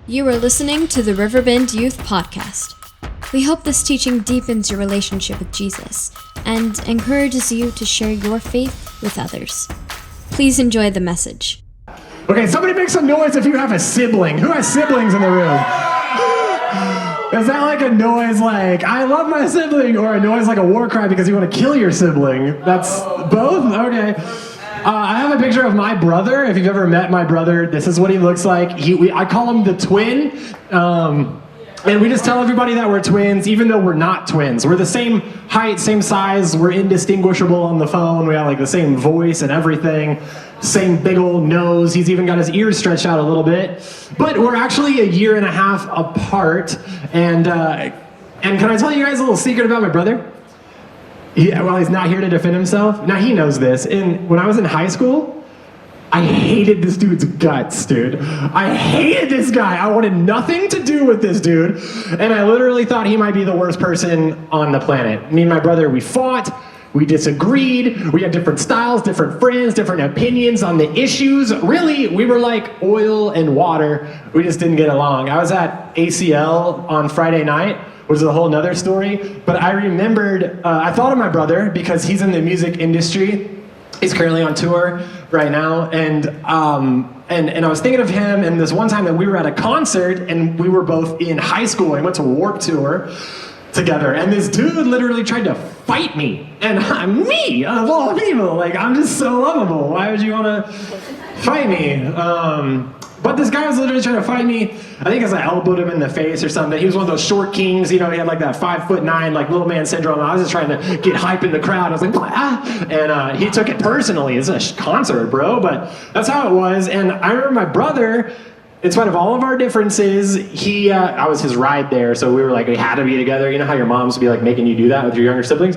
You are listening to the Riverbend Youth Podcast. We hope this teaching deepens your relationship with Jesus and encourages you to share your faith with others. Please enjoy the message. Okay, somebody make some noise if you have a sibling. Who has siblings in the room? Is that like a noise like, I love my sibling, or a noise like a war cry because you want to kill your sibling? That's both? Okay. I have a picture of my brother. If you've ever met my brother, this is what he looks like. I call him the twin. And we just tell everybody that we're twins, even though we're not twins. We're the same height, same size. We're indistinguishable on the phone. We have like the same voice and everything. Same big old nose. He's even got his ears stretched out a little bit. But we're actually a year and a half apart. And can I tell you guys a little secret about my brother? Well, he's not here to defend himself. Now, he knows this. When I was in high school, I hated this dude's guts, dude. I hated this guy. I wanted nothing to do with this dude. And I literally thought he might be the worst person on the planet. Me and my brother, we fought. We disagreed. We had different styles, different friends, different opinions on the issues. Really, we were like oil and water. We just didn't get along. I was at ACL on Friday night, which is a whole nother story. But I remembered, I thought of my brother because he's in the music industry. He's currently on tour right now, and I was thinking of him, and this one time that we were at a concert, and we were both in high school, and we went to Warped Tour together, and this dude literally tried to fight me, and me, of all people, like, I'm just so lovable, why would you want to fight me? But this guy was literally trying to fight me. I think as I elbowed him in the face or something. He was one of those short kings, you know, he had like that 5'9", like little man syndrome. I was just trying to get hype in the crowd. I was like, ah! And he took it personally. It's a concert, bro, but that's how it was. And I remember my brother, in spite of all of our differences, I was his ride there, so we were like, we had to be together. You know how your moms would be like making you do that with your younger siblings?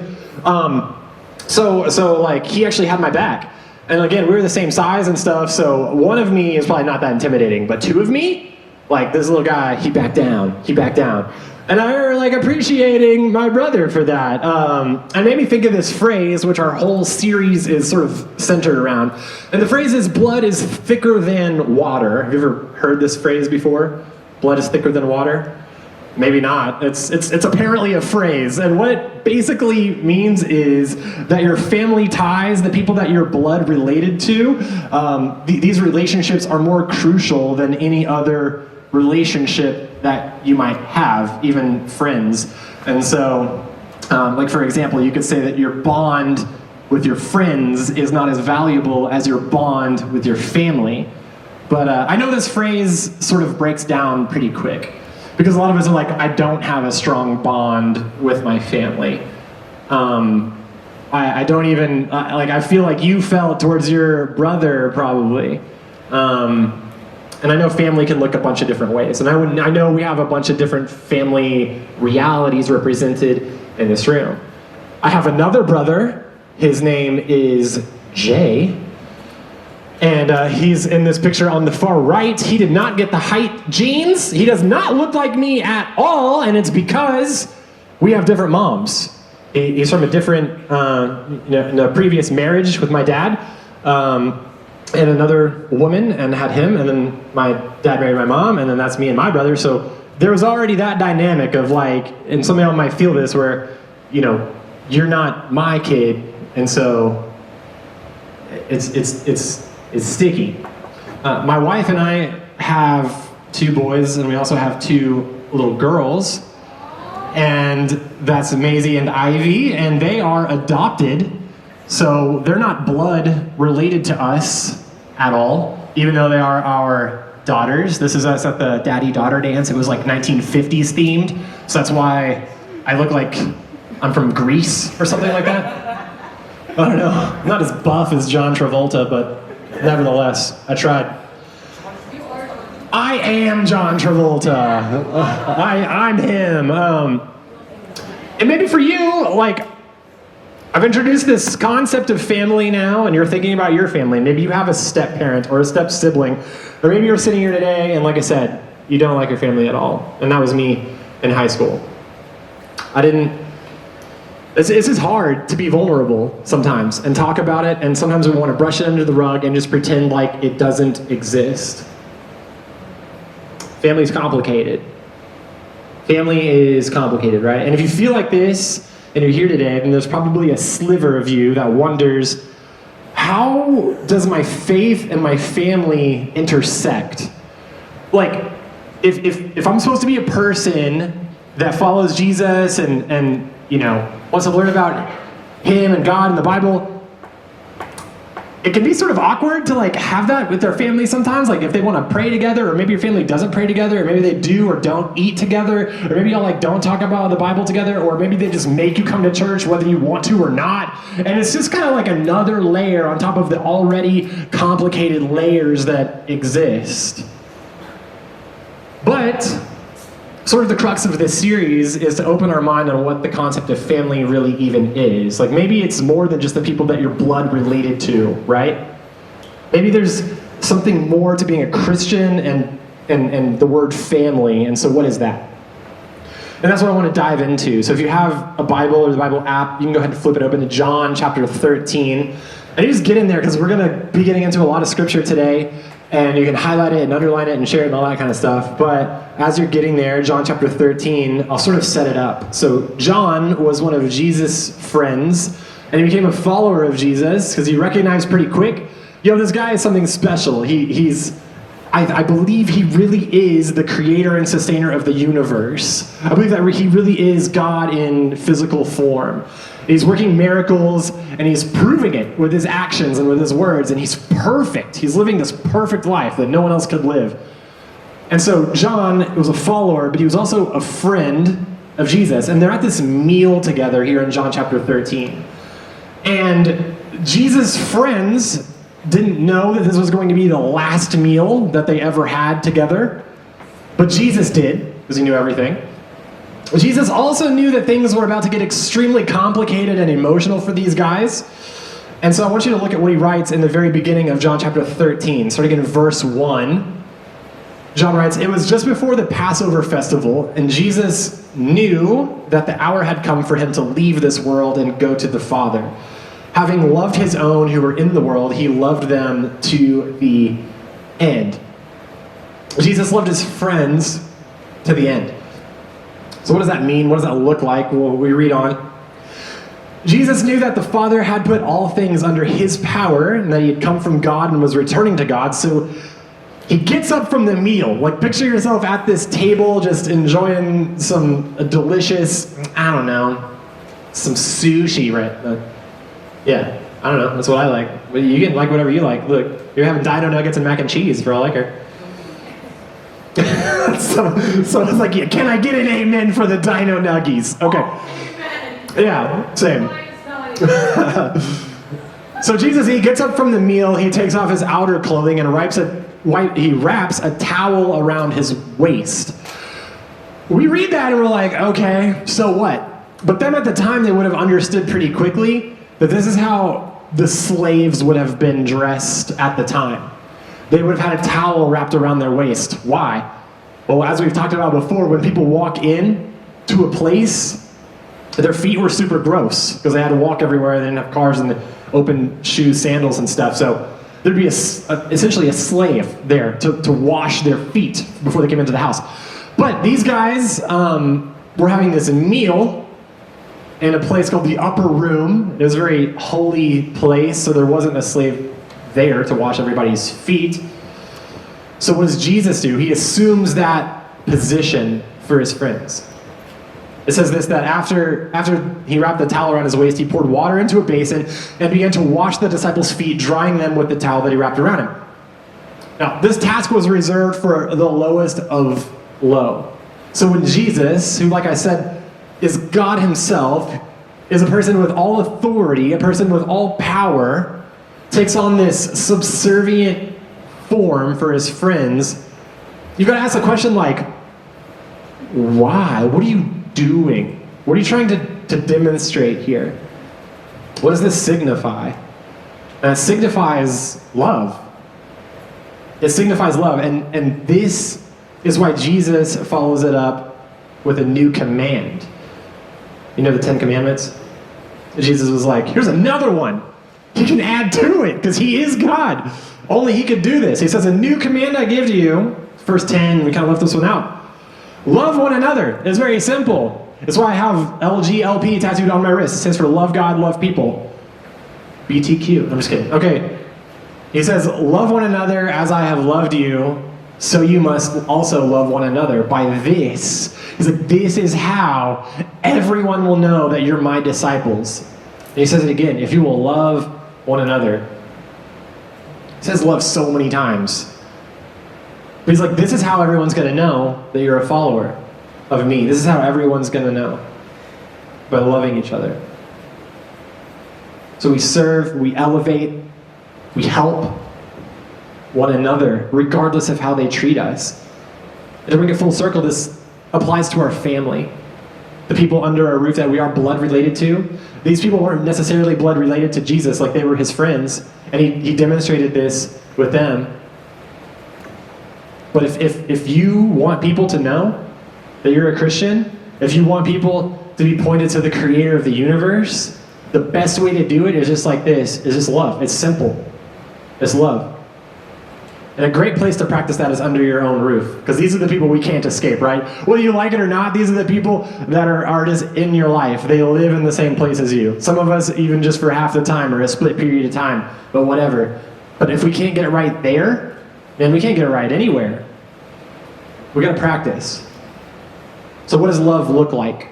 So like, he actually had my back. And again, we were the same size and stuff, so one of me is probably not that intimidating, but two of me, like this little guy, he backed down. And I remember like appreciating my brother for that. And made me think of this phrase, which our whole series is sort of centered around. And the phrase is, blood is thicker than water. Have you ever heard this phrase before? Blood is thicker than water? Maybe not. It's apparently a phrase, and what it basically means is that your family ties, the people that you're blood related to, these relationships are more crucial than any other relationship that you might have, even friends. And so, like for example, you could say that your bond with your friends is not as valuable as your bond with your family. But I know this phrase sort of breaks down pretty quick. Because a lot of us are like, I don't have a strong bond with my family. I don't even, I feel like you felt towards your brother probably. And I know family can look a bunch of different ways. And I know we have a bunch of different family realities represented in this room. I have another brother. His name is Jay. And he's in this picture on the far right. He did not get the height genes. He does not look like me at all, and it's because we have different moms. He's from a different, in a previous marriage with my dad, and another woman, and had him, and then my dad married my mom, and then that's me and my brother. So there was already that dynamic of like, and some of y'all might feel this, where, you know, you're not my kid, and so it's sticky. My wife and I have two boys, and we also have two little girls, and that's Maisie and Ivy, and they are adopted, so they're not blood related to us at all, even though they are our daughters. This is us at the daddy-daughter dance. It was like 1950s themed, so that's why I look like I'm from Greece or something like that. I don't know. I'm not as buff as John Travolta, but nevertheless, I tried. I am John Travolta. I'm him. And maybe for you, like, I've introduced this concept of family now, and you're thinking about your family. Maybe you have a step-parent or a step-sibling, or maybe you're sitting here today, and like I said, you don't like your family at all. And that was me in high school. It's just hard to be vulnerable sometimes and talk about it, and sometimes we want to brush it under the rug and just pretend like it doesn't exist. Family's complicated. Family is complicated, right? And if you feel like this, and you're here today, then there's probably a sliver of you that wonders, how does my faith and my family intersect? Like, if I'm supposed to be a person that follows Jesus and wants to learn about him and God and the Bible, it can be sort of awkward to like have that with their family sometimes, like if they want to pray together, or maybe your family doesn't pray together, or maybe they do or don't eat together, or maybe y'all like don't talk about the Bible together, or maybe they just make you come to church whether you want to or not. And it's just kind of like another layer on top of the already complicated layers that exist. But sort of the crux of this series is to open our mind on what the concept of family really even is. Like maybe it's more than just the people that you're blood related to, right? Maybe there's something more to being a Christian and the word family, and so what is that? And that's what I want to dive into. So if you have a Bible or the Bible app, you can go ahead and flip it open to John chapter 13. And you just get in there because we're going to be getting into a lot of scripture today. And you can highlight it and underline it and share it and all that kind of stuff. But as you're getting there, John chapter 13, I'll sort of set it up. So John was one of Jesus' friends, and he became a follower of Jesus because he recognized pretty quick, this guy is something special. I believe he really is the creator and sustainer of the universe. I believe that he really is God in physical form. He's working miracles, and he's proving it with his actions and with his words, and he's perfect. He's living this perfect life that no one else could live. And so John was a follower, but he was also a friend of Jesus, and they're at this meal together here in John chapter 13. And Jesus' friends didn't know that this was going to be the last meal that they ever had together, but Jesus did, because he knew everything. Jesus also knew that things were about to get extremely complicated and emotional for these guys. And so I want you to look at what he writes in the very beginning of John chapter 13, starting in verse 1. John writes, "It was just before the Passover festival, and Jesus knew that the hour had come for him to leave this world and go to the Father. Having loved his own who were in the world, he loved them to the end." Jesus loved his friends to the end. So what does that mean? What does that look like? Well, we read on. Jesus knew that the Father had put all things under his power, and that he had come from God and was returning to God. So he gets up from the meal. Like, picture yourself at this table just enjoying some delicious, some sushi, right? Yeah, I don't know. That's what I like. But you can like whatever you like. Look, you're having dino nuggets and mac and cheese for all I care. so it's like, yeah, can I get an amen for the dino nuggies? Okay. Yeah, same. So Jesus, he gets up from the meal, he takes off his outer clothing and he wraps a towel around his waist. We read that and we're like, okay, so what? But then at the time they would have understood pretty quickly that this is how the slaves would have been dressed at the time. They would have had a towel wrapped around their waist. Why? Well, as we've talked about before, when people walk in to a place, their feet were super gross because they had to walk everywhere. They didn't have cars and open shoes, sandals and stuff. So there'd be essentially a slave there to wash their feet before they came into the house. But these guys were having this meal in a place called the Upper Room. It was a very holy place, so there wasn't a slave there to wash everybody's feet. So what does Jesus do? He assumes that position for his friends. It says this, that after he wrapped the towel around his waist, he poured water into a basin and began to wash the disciples' feet, drying them with the towel that he wrapped around him. Now, this task was reserved for the lowest of low. So when Jesus, who, like I said, is God himself, is a person with all authority, a person with all power, takes on this subservient form for his friends, you've got to ask the question like, why? What are you doing? What are you trying to demonstrate here? What does this signify? It signifies love. It signifies love, and this is why Jesus follows it up with a new command. You know the 10 Commandments? Jesus was like, here's another one. He can add to it because he is God. Only he could do this. He says, a new command I give to you, Verse 10, we kind of left this one out. Love one another. It's very simple. That's why I have LGLP tattooed on my wrist. It stands for love God, love people. BTQ. I'm just kidding. Okay. He says, love one another as I have loved you, so you must also love one another. By this, he's like, this is how everyone will know that you're my disciples. And he says it again, if you will love one another. He says love so many times. But he's like, this is how everyone's going to know that you're a follower of me. This is how everyone's going to know, by loving each other. So we serve, we elevate, we help one another, regardless of how they treat us. And to bring it full circle, this applies to our family. The people under our roof that we are blood related to. These people weren't necessarily blood related to Jesus, like they were his friends. And he demonstrated this with them. But if you want people to know that you're a Christian, if you want people to be pointed to the creator of the universe, the best way to do it is just like this, is just love. It's simple. It's love. And a great place to practice that is under your own roof. Because these are the people we can't escape, right? Whether you like it or not, these are the people that are just in your life. They live in the same place as you. Some of us even just for half the time or a split period of time, but whatever. But if we can't get it right there, then we can't get it right anywhere. We got to practice. So what does love look like?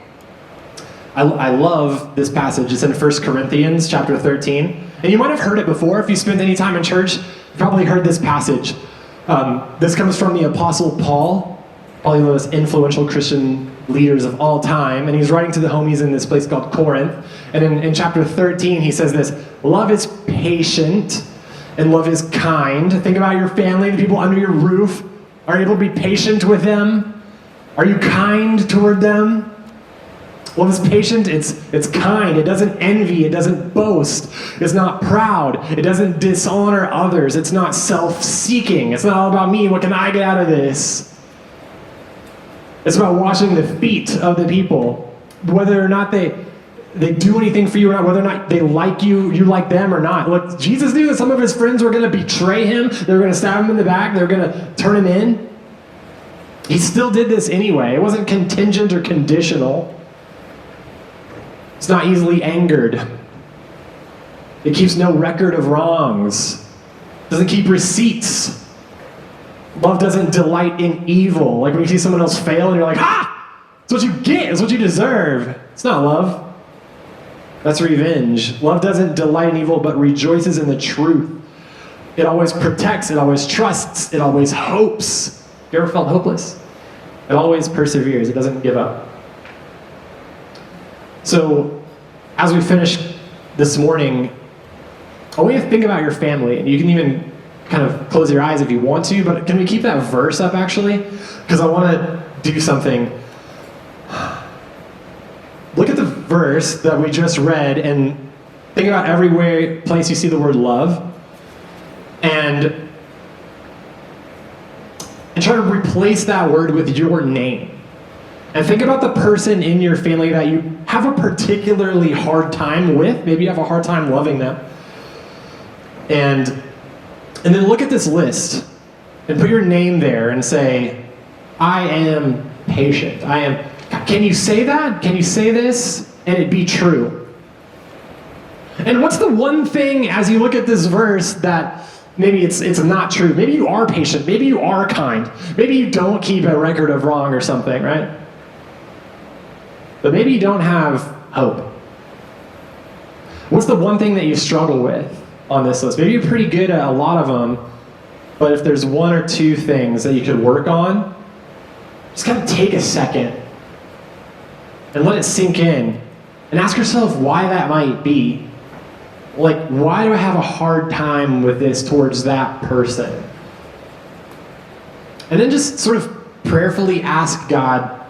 I love this passage. It's in 1 Corinthians chapter 13. And you might have heard it before. If you spent any time in church, you probably heard this passage. This comes from the Apostle Paul, probably one of the most influential Christian leaders of all time. And he's writing to the homies in this place called Corinth. And in chapter 13, he says this, love is patient and love is kind. Think about your family, the people under your roof. Are you able to be patient with them? Are you kind toward them? Love is patient, it's kind, it doesn't envy, it doesn't boast, it's not proud, it doesn't dishonor others, it's not self-seeking, it's not all about me, what can I get out of this? It's about washing the feet of the people, whether or not they do anything for you or not, whether or not they like you, you like them or not. Look, Jesus knew that some of his friends were going to betray him, they were going to stab him in the back, they were going to turn him in. He still did this anyway. It wasn't contingent or conditional. It's not easily angered. It keeps no record of wrongs. It doesn't keep receipts. Love doesn't delight in evil. Like when you see someone else fail and you're like, ha! It's what you get. It's what you deserve. It's not love. That's revenge. Love doesn't delight in evil, but rejoices in the truth. It always protects. It always trusts. It always hopes. You ever felt hopeless? It always perseveres. It doesn't give up. So, as we finish this morning, I want you to think about your family, and you can even kind of close your eyes if you want to, but can we keep that verse up actually? Because I want to do something. Look at the verse that we just read and think about every place you see the word love, and try to replace that word with your name. And think about the person in your family that you have a particularly hard time with. Maybe you have a hard time loving them. And then look at this list and put your name there and say, I am patient. Can you say that? Can you say this and it be true? And what's the one thing as you look at this verse that maybe it's not true? Maybe you are patient. Maybe you are kind. Maybe you don't keep a record of wrong or something, right? But maybe you don't have hope. What's the one thing that you struggle with on this list? Maybe you're pretty good at a lot of them, but if there's one or two things that you could work on, just kind of take a second and let it sink in and ask yourself why that might be. Like, why do I have a hard time with this towards that person? And then just sort of prayerfully ask God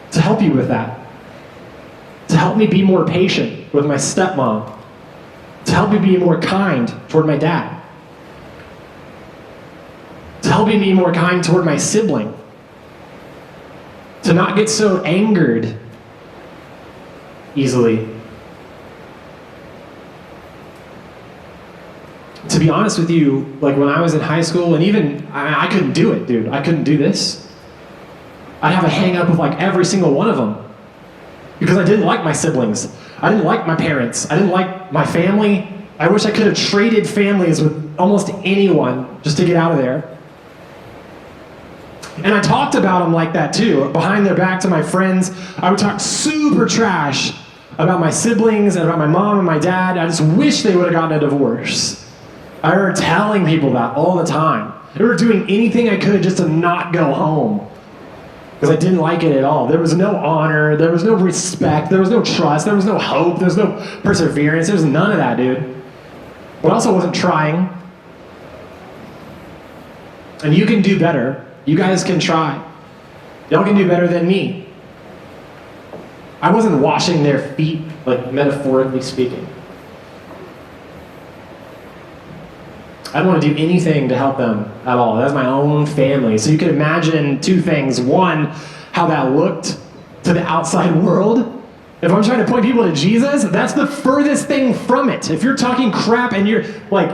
to help you with that. To help me be more patient with my stepmom. To help me be more kind toward my dad. To help me be more kind toward my sibling. To not get so angered easily. To be honest with you, like when I was in high school, and even, I couldn't do it, dude. I couldn't do this. I'd have a hang up with like every single one of them. Because I didn't like my siblings. I didn't like my parents. I didn't like my family. I wish I could have traded families with almost anyone just to get out of there. And I talked about them like that too. Behind their back to my friends, I would talk super trash about my siblings and about my mom and my dad. I just wish they would have gotten a divorce. I remember telling people that all the time. I remember doing anything I could just to not go home. Because I didn't like it at all. There was no honor, there was no respect, there was no trust, there was no hope, there was no perseverance, there was none of that, dude. But I also wasn't trying. And you can do better. You guys can try. Y'all can do better than me. I wasn't washing their feet, like metaphorically speaking. I didn't want to do anything to help them at all. That was my own family. So you can imagine two things. One, how that looked to the outside world. If I'm trying to point people to Jesus, that's the furthest thing from it. If you're talking crap and you're like,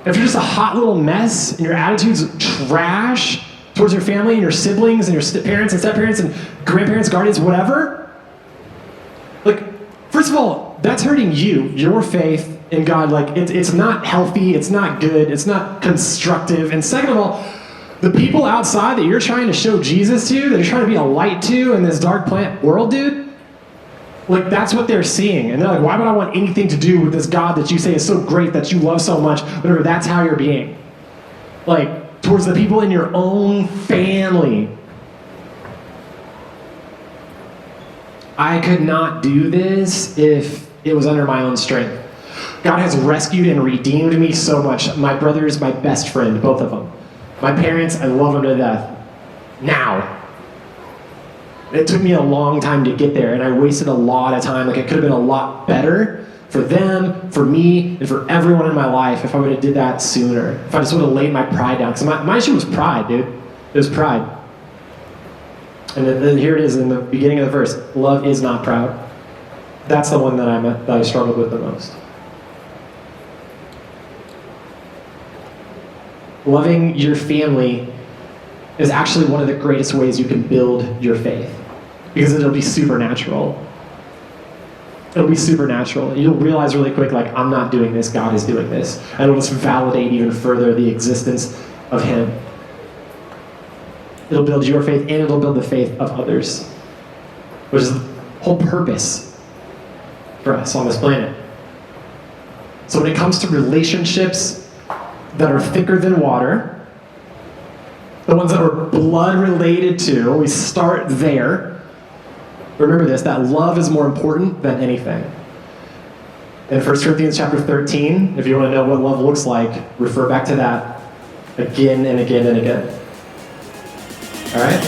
if you're just a hot little mess and your attitude's trash towards your family and your siblings and your parents and step-parents and grandparents, guardians, whatever, like, first of all, that's hurting you, your faith in God. Like, it's not healthy, it's not good, it's not constructive. And second of all, the people outside that you're trying to show Jesus to, that you're trying to be a light to in this dark planet world, dude, like, that's what they're seeing. And they're like, why would I want anything to do with this God that you say is so great, that you love so much, whatever, that's how you're being. Like, towards the people in your own family. I could not do this if it was under my own strength. God has rescued and redeemed me so much. My brother is my best friend, both of them. My parents, I love them to death. Now. It took me a long time to get there, and I wasted a lot of time. Like, it could have been a lot better for them, for me, and for everyone in my life if I would have did that sooner. If I just would have laid my pride down. Because my issue was pride, dude. It was pride. And then here it is in the beginning of the verse. Love is not proud. That's the one that I struggled with the most. Loving your family is actually one of the greatest ways you can build your faith. Because it'll be supernatural. It'll be supernatural. You'll realize really quick, like, I'm not doing this, God is doing this. And it'll just validate even further the existence of Him. It'll build your faith, and it'll build the faith of others. Which is the whole purpose for us on this planet. So when it comes to relationships that are thicker than water, the ones that we're blood related to, we start there. Remember this, that love is more important than anything. In 1 Corinthians chapter 13, if you want to know what love looks like, refer back to that again and again and again. All right?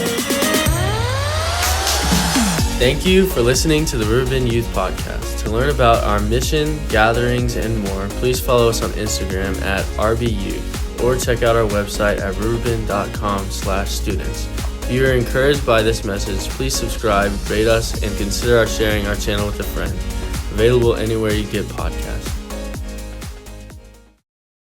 Thank you for listening to the Riverbend Youth Podcast. To learn about our mission, gatherings, and more, please follow us on Instagram at RBYouth or check out our website at riverbend.com/students. If you are encouraged by this message, please subscribe, rate us, and consider sharing our channel with a friend. Available anywhere you get podcasts.